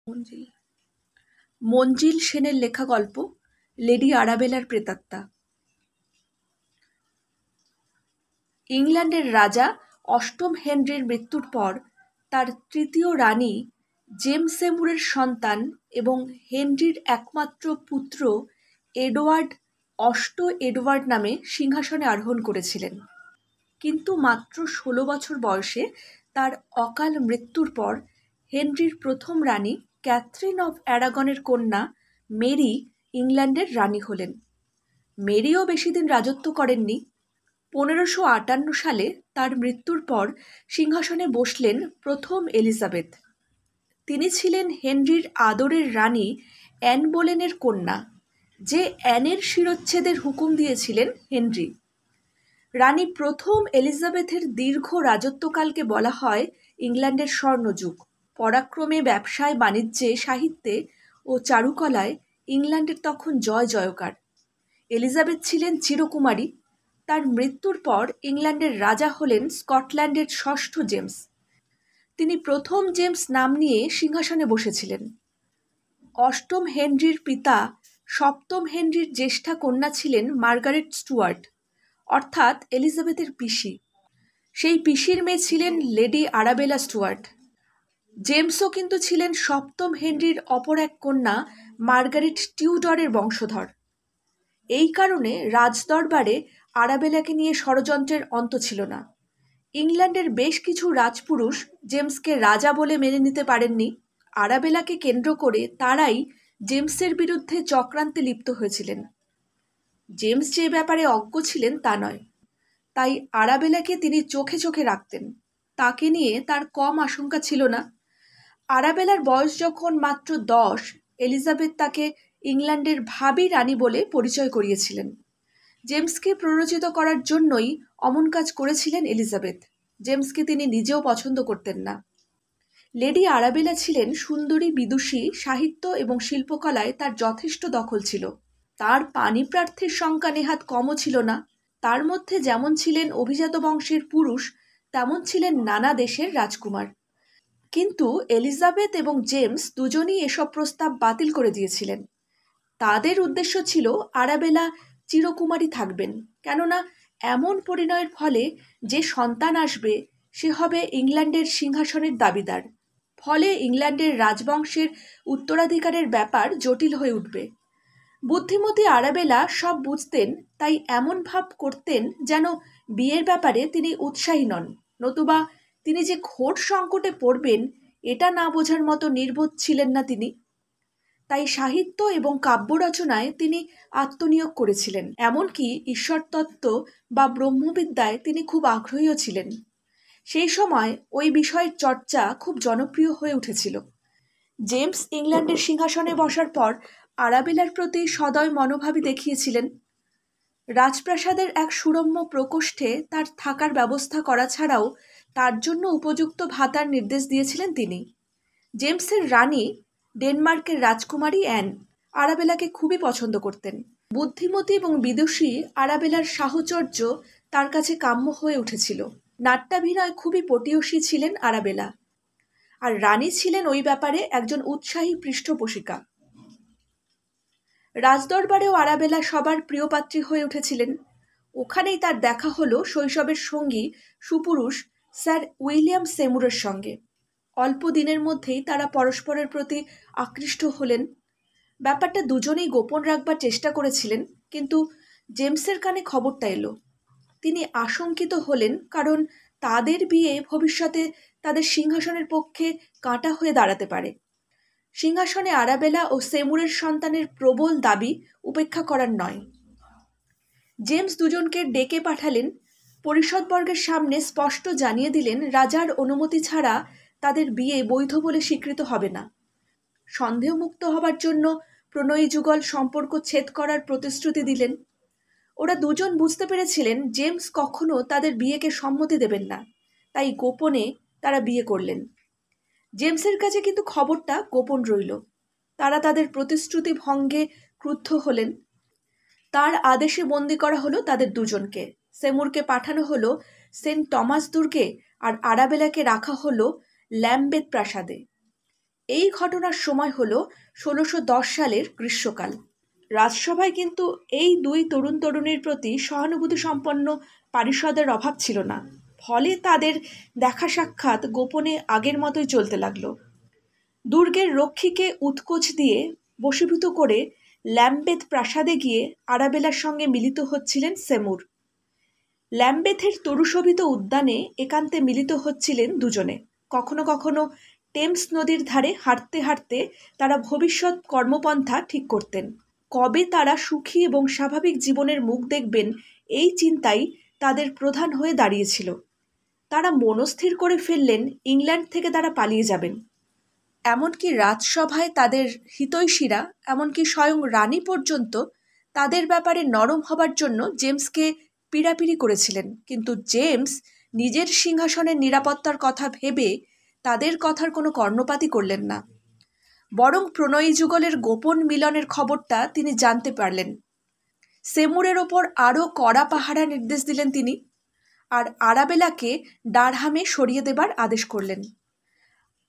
মঞ্জিল মঞ্জিল সেনের লেখা গল্প লেডি আরাবেলার প্রেতাত্মা। ইংল্যান্ডের রাজা অষ্টম হেনরির মৃত্যুর পর তার তৃতীয় রানী জেমস সেমুরের সন্তান এবং হেনরির একমাত্র পুত্র এডওয়ার্ড নামে সিংহাসনে আরোহণ করেছিলেন। কিন্তু মাত্র 16 বছর বয়সে তার অকাল মৃত্যুর পর হেনরির প্রথম রানী ক্যাথরিন অফ অ্যারাগনের কন্যা মেরি ইংল্যান্ডের রানী হলেন। মেরিও বেশি দিন রাজত্ব করেননি। 1558 সালে তার মৃত্যুর পর সিংহাসনে বসলেন প্রথম এলিজাবেথ। তিনি ছিলেন হেনরির আদরের রানী অ্যান বোলেনের কন্যা, যে অ্যানের শিরচ্ছেদের হুকুম দিয়েছিলেন হেনরি। রানী প্রথম এলিজাবেথের দীর্ঘ রাজত্বকালকে বলা হয় ইংল্যান্ডের স্বর্ণযুগ। পরাক্রমে, ব্যবসায়, বাণিজ্যে, সাহিত্যে ও চারুকলায় ইংল্যান্ডের তখন জয় জয়কার। এলিজাবেথ ছিলেন চিরকুমারী। তার মৃত্যুর পর ইংল্যান্ডের রাজা হলেন স্কটল্যান্ডের ষষ্ঠ জেমস। তিনি প্রথম জেমস নাম নিয়ে সিংহাসনে বসেছিলেন। অষ্টম হেনরির পিতা সপ্তম হেনরির জ্যেষ্ঠা কন্যা ছিলেন মার্গারেট স্টুয়ার্ট, অর্থাৎ এলিজাবেথের পিসি। সেই পিসির মেয়ে ছিলেন লেডি আরাবেলা স্টুয়ার্ট। জেমসও কিন্তু ছিলেন সপ্তম হেনরির অপর এক কন্যা মার্গারেট টিউডরের বংশধর। এই কারণে রাজদরবারে আরাবেলাকে নিয়ে ষড়যন্ত্রের অন্ত ছিল না। ইংল্যান্ডের বেশ কিছু রাজপুরুষ জেমসকে রাজা বলে মেনে নিতে পারেননি। আরাবেলাকে কেন্দ্র করে তারাই জেমসের বিরুদ্ধে চক্রান্তে লিপ্ত হয়েছিলেন। জেমস যে ব্যাপারে অজ্ঞ ছিলেন তা নয়, তাই আরাবেলাকে তিনি চোখে চোখে রাখতেন। তাকে নিয়ে তার কম আশঙ্কা ছিল না। আরাবেলার বয়স যখন মাত্র 10, এলিজাবেথ তাকে ইংল্যান্ডের ভাবী রানী বলে পরিচয় করিয়েছিলেন। জেমসকে প্ররোচিত করার জন্যই অমন কাজ করেছিলেন এলিজাবেথ। জেমসকে তিনি নিজেও পছন্দ করতেন না। লেডি আরাবেলা ছিলেন সুন্দরী, বিদুষী, সাহিত্য এবং শিল্পকলায় তার যথেষ্ট দখল ছিল। তার পাণিপ্রার্থীর সংখ্যা নেহাত কমও ছিল না। তার মধ্যে যেমন ছিলেন অভিজাত বংশের পুরুষ, তেমন ছিলেন নানা দেশের রাজকুমার। কিন্তু এলিজাবেথ এবং জেমস দুজনই এসব প্রস্তাব বাতিল করে দিয়েছিলেন। তাদের উদ্দেশ্য ছিল আরাবেলা চিরকুমারী থাকবেন, কেননা এমন পরিণয়ের ফলে যে সন্তান আসবে সে হবে ইংল্যান্ডের সিংহাসনের দাবিদার। ফলে ইংল্যান্ডের রাজবংশের উত্তরাধিকারের ব্যাপার জটিল হয়ে উঠবে। বুদ্ধিমতী আরাবেলা সব বুঝতেন, তাই এমন ভাব করতেন যেন বিয়ের ব্যাপারে তিনি উৎসাহী নন, নতুবা তিনি যে ঘোর সংকটে পড়বেন এটা না বোঝার মতো নির্বোধ ছিলেন না তিনি। তাই সাহিত্য এবং কাব্য রচনায় তিনি আত্মনিয়োগ করেছিলেন। এমনকি ঈশ্বরতত্ত্ব বা ব্রহ্মবিদ্যায় তিনি খুব আগ্রহীও ছিলেন। সেই সময় ওই বিষয়ের চর্চা খুব জনপ্রিয় হয়ে উঠেছিল। জেমস ইংল্যান্ডের সিংহাসনে বসার পর আরাবেলার প্রতি সদয় মনোভাবই দেখিয়েছিলেন। রাজপ্রাসাদের এক সুরম্য প্রকোষ্ঠে তার থাকার ব্যবস্থা করা ছাড়াও তার জন্য উপযুক্ত ভাতার নির্দেশ দিয়েছিলেন তিনি। জেমসের রানী, ডেনমার্কের রাজকুমারী অ্যান, আরাবেলাকে খুবই পছন্দ করতেন। বুদ্ধিমতী এবং বিদুষী আরাবেলার সাহচর্য তার কাছে কাম্য হয়ে উঠেছিল। নাট্যাভিনয় খুবই পটীয়সী ছিলেন আরাবেলা, আর রানী ছিলেন ওই ব্যাপারে একজন উৎসাহী পৃষ্ঠপোষিকা। রাজদরবারেও আরাবেলা সবার প্রিয়পাত্রী হয়ে উঠেছিলেন। ওখানেই তার দেখা হলো শৈশবের সঙ্গী সুপুরুষ স্যার উইলিয়াম সেমুরের সঙ্গে। অল্প দিনের মধ্যেই তারা পরস্পরের প্রতি আকৃষ্ট হলেন। ব্যাপারটা দুজনেই গোপন রাখবার চেষ্টা করেছিলেন, কিন্তু জেমসের কানে খবরটা এলো। তিনি আশঙ্কিত হলেন, কারণ তাদের বিয়ে ভবিষ্যতে তাদের সিংহাসনের পক্ষে কাঁটা হয়ে দাঁড়াতে পারে। সিংহাসনে আরাবেলা ও সেমুরের সন্তানের প্রবল দাবি উপেক্ষা করার নয়। জেমস দুজনকে ডেকে পাঠালেন। পরিষদবর্গের সামনে স্পষ্ট জানিয়ে দিলেন রাজার অনুমতি ছাড়া তাদের বিয়ে বৈধ বলে স্বীকৃত হবে না। সন্দেহমুক্ত হবার জন্য প্রণয়ী যুগল সম্পর্ক ছেদ করার প্রতিশ্রুতি দিলেন। ওরা দুজন বুঝতে পেরেছিলেন জেমস কখনো তাদের বিয়েকে সম্মতি দেবেন না, তাই গোপনে তারা বিয়ে করলেন। জেমসের কাছে কিন্তু খবরটা গোপন রইল। তারা তাদের প্রতিশ্রুতি ভঙ্গে ক্রুদ্ধ হলেন। তার আদেশে বন্দি করা হলো তাদের দুজনকে। সেমুরকে পাঠানো হলো সেন্ট টমাস দুর্গে, আর আরাবেলাকে রাখা হলো ল্যাম্বেথ প্রাসাদে। এই ঘটনার সময় হলো 1610 সালের গ্রীষ্মকাল। রাজসভায় কিন্তু এই দুই তরুণ তরুণীর প্রতি সহানুভূতি সম্পন্ন পারিষদের অভাব ছিল না। ফলে তাদের দেখা সাক্ষাৎ গোপনে আগের মতোই চলতে লাগলো। দুর্গের রক্ষীকে উৎকোচ দিয়ে বশীভূত করে ল্যাম্বেথ প্রাসাদে গিয়ে আরাবেলার সঙ্গে মিলিত হচ্ছিলেন সেমুর। ল্যাম্বেথের তরুশোভিত উদ্যানে একান্তে মিলিত হচ্ছিলেন দুজনে। কখনো কখনো টেমস নদীর ধারে হাঁটতে হাঁটতে তারা ভবিষ্যৎ কর্মপন্থা ঠিক করতেন। কবে তারা সুখী এবং স্বাভাবিক জীবনের মুখ দেখবেন, এই চিন্তাই তাদের প্রধান হয়ে দাঁড়িয়েছিল। তারা মনস্থির করে ফেললেন ইংল্যান্ড থেকে তারা পালিয়ে যাবেন। এমনকি রাজসভায় তাদের হিতৈষীরা, এমনকি স্বয়ং রানী পর্যন্ত তাদের ব্যাপারে নরম হবার জন্য জেমসকে পীড়াপিড়ি করেছিলেন। কিন্তু জেমস নিজের সিংহাসনের নিরাপত্তার কথা ভেবে তাদের কথার কোনো কর্ণপাতই করলেন না। বরং প্রণয়ী যুগলের গোপন মিলনের খবরটা তিনি জানতে পারলেন। সেমুরের ওপর আরও কড়া পাহারা নির্দেশ দিলেন তিনি, আর আরাবেলাকে ডারহামে সরিয়ে দেবার আদেশ করলেন।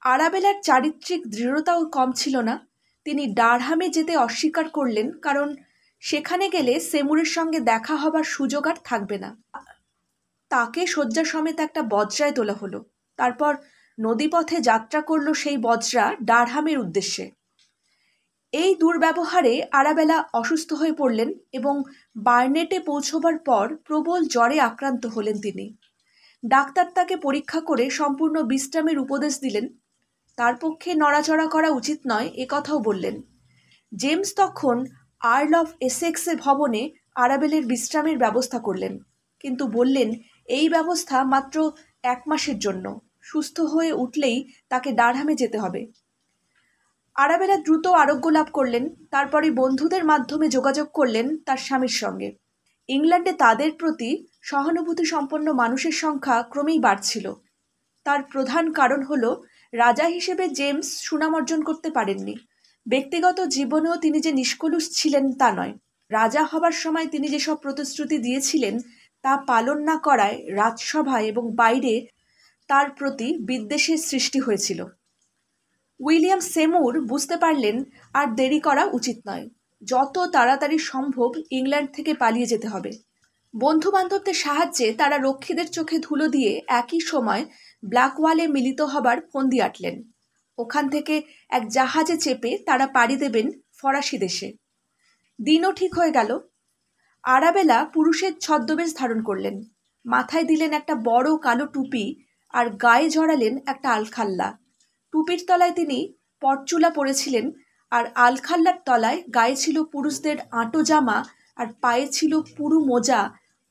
আরাবেলার চারিত্রিক দৃঢ়তাও কম ছিল না। তিনি ডারহামে যেতে অস্বীকার করলেন, কারণ সেখানে গেলে সেমুরের সঙ্গে দেখা হবার সুযোগ আর থাকবে না। তাকে শয্যা সমেত একটা বজ্রায় তোলা হলো। তারপর নদীপথে যাত্রা করল সেই বজ্রা ডারহামের উদ্দেশ্যে। এই দুর্ব্যবহারে আরাবেলা অসুস্থ হয়ে পড়লেন এবং বার্নেটে পৌঁছবার পর প্রবল জ্বরে আক্রান্ত হলেন তিনি। ডাক্তার তাকে পরীক্ষা করে সম্পূর্ণ বিশ্রামের উপদেশ দিলেন। তার পক্ষে নড়াচড়া করা উচিত নয় এ কথাও বললেন। জেমস তখন আর্ল অফ এসেক্সের ভবনে আরাবেলের বিশ্রামের ব্যবস্থা করলেন, কিন্তু বললেন এই ব্যবস্থা মাত্র 1 মাসের জন্য। সুস্থ হয়ে উঠলেই তাকে ডারহামে যেতে হবে। আরাবেলা দ্রুত আরোগ্য লাভ করলেন। তারপরে বন্ধুদের মাধ্যমে যোগাযোগ করলেন তার স্বামীর সঙ্গে। ইংল্যান্ডে তাদের প্রতি সহানুভূতি সম্পন্ন মানুষের সংখ্যা ক্রমেই বাড়ছিল। তার প্রধান কারণ হলো রাজা হিসেবে জেমস সুনাম অর্জন করতে পারেননি। ব্যক্তিগত জীবনেও তিনি যে নিষ্কলুষ ছিলেন তা নয়। রাজা হবার সময় তিনি যেসব প্রতিশ্রুতি দিয়েছিলেন তা পালন না করায় রাজসভায় এবং বাইরে তার প্রতি বিদ্বেষের সৃষ্টি হয়েছিল। উইলিয়াম সেমুর বুঝতে পারলেন আর দেরি করা উচিত নয়। যত তাড়াতাড়ি সম্ভব ইংল্যান্ড থেকে পালিয়ে যেতে হবে। বন্ধুবান্ধবদের সাহায্যে তারা রক্ষীদের চোখে ধুলো দিয়ে একই সময় ব্ল্যাকওয়ালে মিলিত হবার ফন্দি আঁটলেন। ওখান থেকে এক জাহাজে চেপে তারা পাড়ি দেবেন ফরাসি দেশে। দিনও ঠিক হয়ে গেল। আরাবেলা পুরুষের ছদ্মবেশ ধারণ করলেন। মাথায় দিলেন একটা বড় কালো টুপি আর গায়ে জড়ালেন একটা আলখাল্লা। টুপির তলায় তিনি পরচুলা পরেছিলেন, আর আলখাল্লার তলায় গায়ে ছিল পুরুষদের আঁটো জামা, আর পায়ে ছিল পুরু মোজা,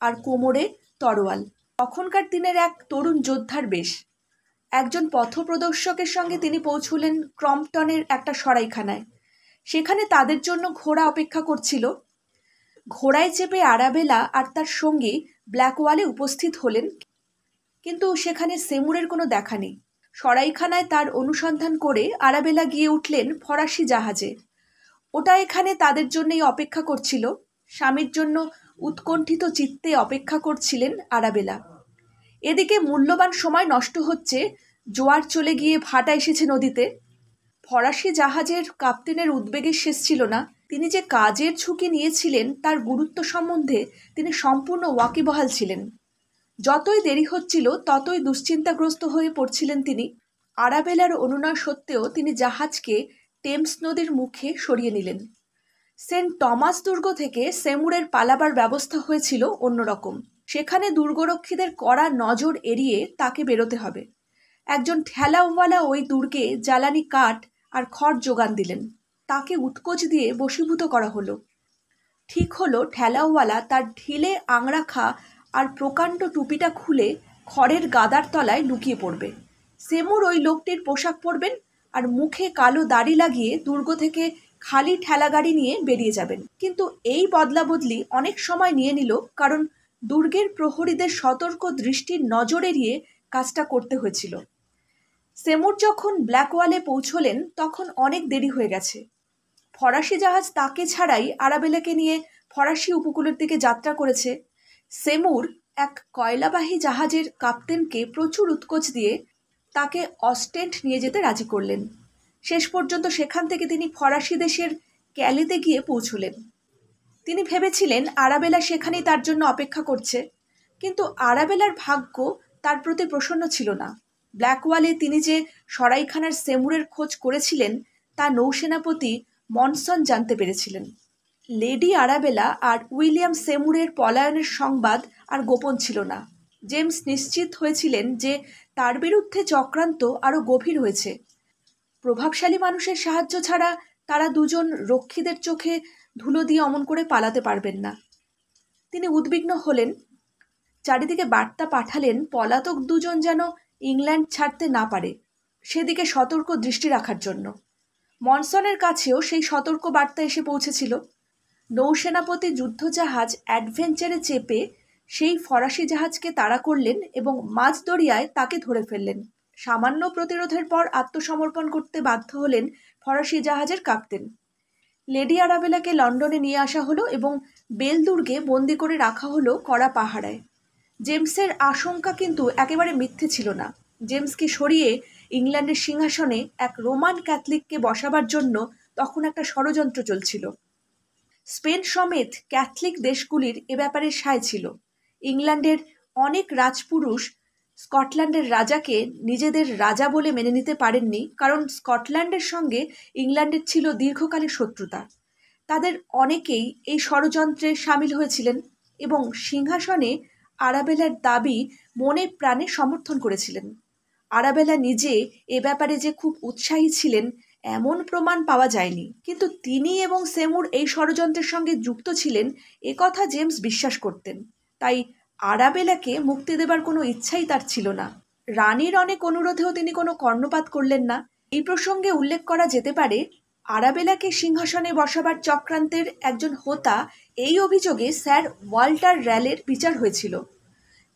আর কোমরে তরোয়াল। তখনকার দিনের এক তরুণ যোদ্ধার বেশ। একজন পথপ্রদর্শকের সঙ্গে তিনি পৌঁছলেন ক্রম্পটনের একটা সরাইখানায়। সেখানে তাদের জন্য ঘোড়া অপেক্ষা করছিল। ঘোড়ায় চেপে আরাবেলা আর তার সঙ্গী ব্ল্যাকওয়ালে উপস্থিত হলেন, কিন্তু সেখানে সেমুরের কোনো দেখা নেই। সরাইখানায় তার অনুসন্ধান করে আরাবেলা গিয়ে উঠলেন ফরাসি জাহাজে। ওটা এখানে তাদের জন্যই অপেক্ষা করছিল। স্বামীর জন্য উৎকণ্ঠিত চিত্তে অপেক্ষা করছিলেন আরাবেলা। এদিকে মূল্যবান সময় নষ্ট হচ্ছে। জোয়ার চলে গিয়ে ভাটা এসেছে নদীতে। ফরাসি জাহাজের কাপ্তেনের উদ্বেগের শেষ ছিল না। তিনি যে কাজের ঝুঁকি নিয়েছিলেন তার গুরুত্ব সম্বন্ধে তিনি সম্পূর্ণ ওয়াকিবহাল ছিলেন। যতই দেরি হচ্ছিল ততই দুশ্চিন্তাগ্রস্ত হয়ে পড়ছিলেন তিনি। আরাবেলার অনুনয় সত্ত্বেও তিনি জাহাজকে টেমস নদীর মুখে সরিয়ে নিলেন। সেন্ট টমাস দুর্গ থেকে সেমুরের পালাবার ব্যবস্থা হয়েছিল অন্যরকম। সেখানে দুর্গরক্ষীদের কড়া নজর এড়িয়ে তাকে বেরোতে হবে। একজন ঠেলাওয়ালা ওই দুর্গে জ্বালানি কাঠ আর খড় যোগান দিলেন। তাকে উৎকোচ দিয়ে বশীভূত করা হলো। ঠিক হলো ঠেলাওয়ালা তার ঢিলে আংরাখা আর প্রকাণ্ড টুপিটা খুলে খড়ের গাদার তলায় লুকিয়ে পড়বে। সেমুর ওই লোকটির পোশাক পরবেন আর মুখে কালো দাড়ি লাগিয়ে দুর্গ থেকে খালি ঠেলাগাড়ি নিয়ে বেরিয়ে যাবেন। কিন্তু এই বদলাবদলি অনেক সময় নিয়ে নিল, কারণ দুর্গের প্রহরীদের সতর্ক দৃষ্টির নজর এড়িয়ে কাজটা করতে হয়েছিল। সেমুর যখন ব্ল্যাকওয়ালে পৌঁছলেন তখন অনেক দেরি হয়ে গেছে। ফরাসি জাহাজ তাকে ছাড়াই আরাবেলাকে নিয়ে ফরাসি উপকূলের দিকে যাত্রা করেছে। সেমুর এক কয়লাবাহী জাহাজের কাপ্তেনকে প্রচুর উৎকোচ দিয়ে তাকে অস্টেন্ড নিয়ে যেতে রাজি করলেন। শেষ পর্যন্ত সেখান থেকে তিনি ফরাসি দেশের ক্যালেতে গিয়ে পৌঁছলেন। তিনি ভেবেছিলেন আরাবেলা সেখানেই তার জন্য অপেক্ষা করছে, কিন্তু আরাবেলার ভাগ্য তার প্রতি প্রসন্ন ছিল না। ব্ল্যাকওয়ালে তিনি যে সরাইখানার সেমুরের খোঁজ করেছিলেন তা নৌসেনাপতি মনসন জানতে পেরেছিলেন। লেডি আরাবেলা আর উইলিয়াম সেমুরের পলায়নের সংবাদ আর গোপন ছিল না। জেমস নিশ্চিত হয়েছিলেন যে তার বিরুদ্ধে চক্রান্ত আরও গভীর হয়েছে। প্রভাবশালী মানুষের সাহায্য ছাড়া তারা দুজন রক্ষীদের চোখে ধুলো দিয়ে অমন করে পালাতে পারবেন না। তিনি উদ্বিগ্ন হলেন, চারিদিকে বার্তা পাঠালেন পলাতক দুজন যেন ইংল্যান্ড ছাড়তে না পারে, সেদিকে সতর্ক দৃষ্টি রাখার জন্য। মনসনের কাছেও সেই সতর্ক বার্তা এসে পৌঁছেছিল। নৌসেনাপতি যুদ্ধজাহাজ অ্যাডভেঞ্চারে চেপে সেই ফরাসি জাহাজকে তাড়া করলেন এবং মাঝ দরিয়ায় তাকে ধরে ফেললেন। সামান্য প্রতিরোধের পর আত্মসমর্পণ করতে বাধ্য হলেন ফরাসি জাহাজের কাপ্তেন। লেডি আরাবেলাকে লন্ডনে নিয়ে আসা হলো এবং বেল দুর্গে বন্দি করে রাখা হলো কড়া পাহারায়। জেমসের আশঙ্কা কিন্তু একেবারে মিথ্যে ছিল না। জেমসকে সরিয়ে ইংল্যান্ডের সিংহাসনে এক রোমান ক্যাথলিককে বসাবার জন্য তখন একটা ষড়যন্ত্র চলছিল। স্পেন সমেত ক্যাথলিক দেশগুলির এ ব্যাপারে সায় ছিল। ইংল্যান্ডের অনেক রাজপুরুষ স্কটল্যান্ডের রাজাকে নিজেদের রাজা বলে মেনে নিতে পারেননি, কারণ স্কটল্যান্ডের সঙ্গে ইংল্যান্ডের ছিল দীর্ঘকালের শত্রুতা। তাদের অনেকেই এই ষড়যন্ত্রে সামিল হয়েছিলেন এবং সিংহাসনে আরাবেলার দাবি মনে প্রাণে সমর্থন করেছিলেন। আরাবেলা নিজে এ ব্যাপারে যে খুব উৎসাহী ছিলেন এমন প্রমাণ পাওয়া যায়নি, কিন্তু তিনি এবং সেমুর এই ষড়যন্ত্রের সঙ্গে যুক্ত ছিলেন এ কথা জেমস বিশ্বাস করতেন। তাই আরাবেলাকে মুক্তি দেবার কোনো ইচ্ছাই তার ছিল না। রানীর অনেক অনুরোধেও তিনি কোনো কর্ণপাত করলেন না। এই প্রসঙ্গে উল্লেখ করা যেতে পারে, আরাবেলাকে সিংহাসনে বসাবার চক্রান্তের একজন হোতা এই অভিযোগে স্যার ওয়াল্টার র্যালের বিচার হয়েছিল।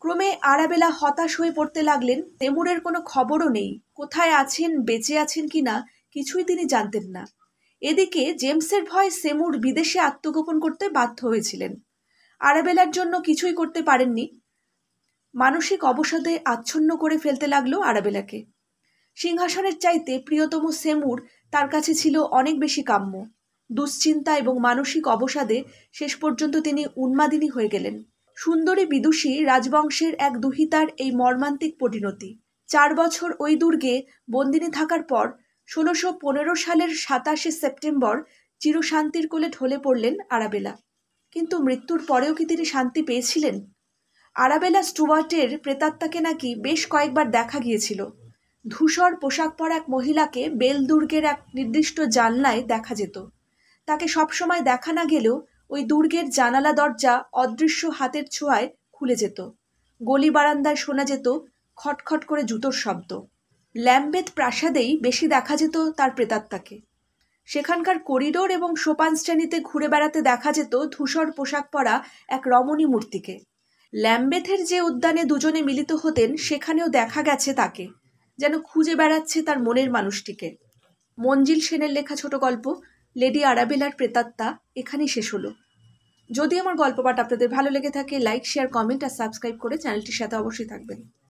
ক্রমে আরাবেলা হতাশ হয়ে পড়তে লাগলেন। সেমুরের কোনো খবরও নেই, কোথায় আছেন, বেঁচে আছেন কিনা কিছুই তিনি জানতেন না। এদিকে জেমসের ভয় সেমুর বিদেশে আত্মগোপন করতে বাধ্য হয়েছিলেন। আরাবেলার জন্য কিছুই করতে পারেননি। মানসিক অবসাদে আচ্ছন্ন করে ফেলতে লাগলো আরাবেলাকে। সিংহাসনের চাইতে প্রিয়তম সেমুর তার কাছে ছিল অনেক বেশি কাম্য। দুশ্চিন্তা এবং মানসিক অবসাদে শেষ পর্যন্ত তিনি উন্মাদিনী হয়ে গেলেন। সুন্দরী বিদুষী রাজবংশের এক দুহিতার এই মর্মান্তিক পরিণতি। 4 বছর ওই দুর্গে বন্দিনী থাকার পর 1615 সালের 27শে সেপ্টেম্বর চিরশান্তির কোলে ঢলে পড়লেন আরাবেলা। কিন্তু মৃত্যুর পরেও কি তিনি শান্তি পেয়েছিলেন? আরাবেলা স্টুয়ার্টের প্রেতাত্মাকে নাকি বেশ কয়েকবার দেখা গিয়েছিল। ধূসর পোশাক পরা এক মহিলাকে বেল দুর্গের এক নির্দিষ্ট জানলায় দেখা যেত। তাকে সবসময় দেখা না গেলেও ওই দুর্গের জানালা দরজা অদৃশ্য হাতের ছোঁয়ায় খুলে যেত। গলি বারান্দায় শোনা যেত খটখট করে জুতোর শব্দ। ল্যাম্বেথ প্রাসাদেই বেশি দেখা যেত তার প্রেতাত্মাকে। সেখানকার করিডোর এবং সোপান শ্রেণীতে ঘুরে বেড়াতে দেখা যেত ধূসর পোশাক পরা এক রমণী মূর্তিকে। ল্যাম্বেথের যে উদ্যানে দুজনে মিলিত হতেন সেখানেও দেখা গেছে তাকে, যেন খুঁজে বেড়াচ্ছে তার মনের মানুষটিকে। মঞ্জিল সেনের লেখা ছোট গল্প লেডি আরাবেলার প্রেতাত্মা এখানেই শেষ হলো। যদি আমার গল্প পাঠ আপনাদের ভালো লেগে থাকে, লাইক, শেয়ার, কমেন্ট আর সাবস্ক্রাইব করে চ্যানেলটির সাথে অবশ্যই থাকবেন।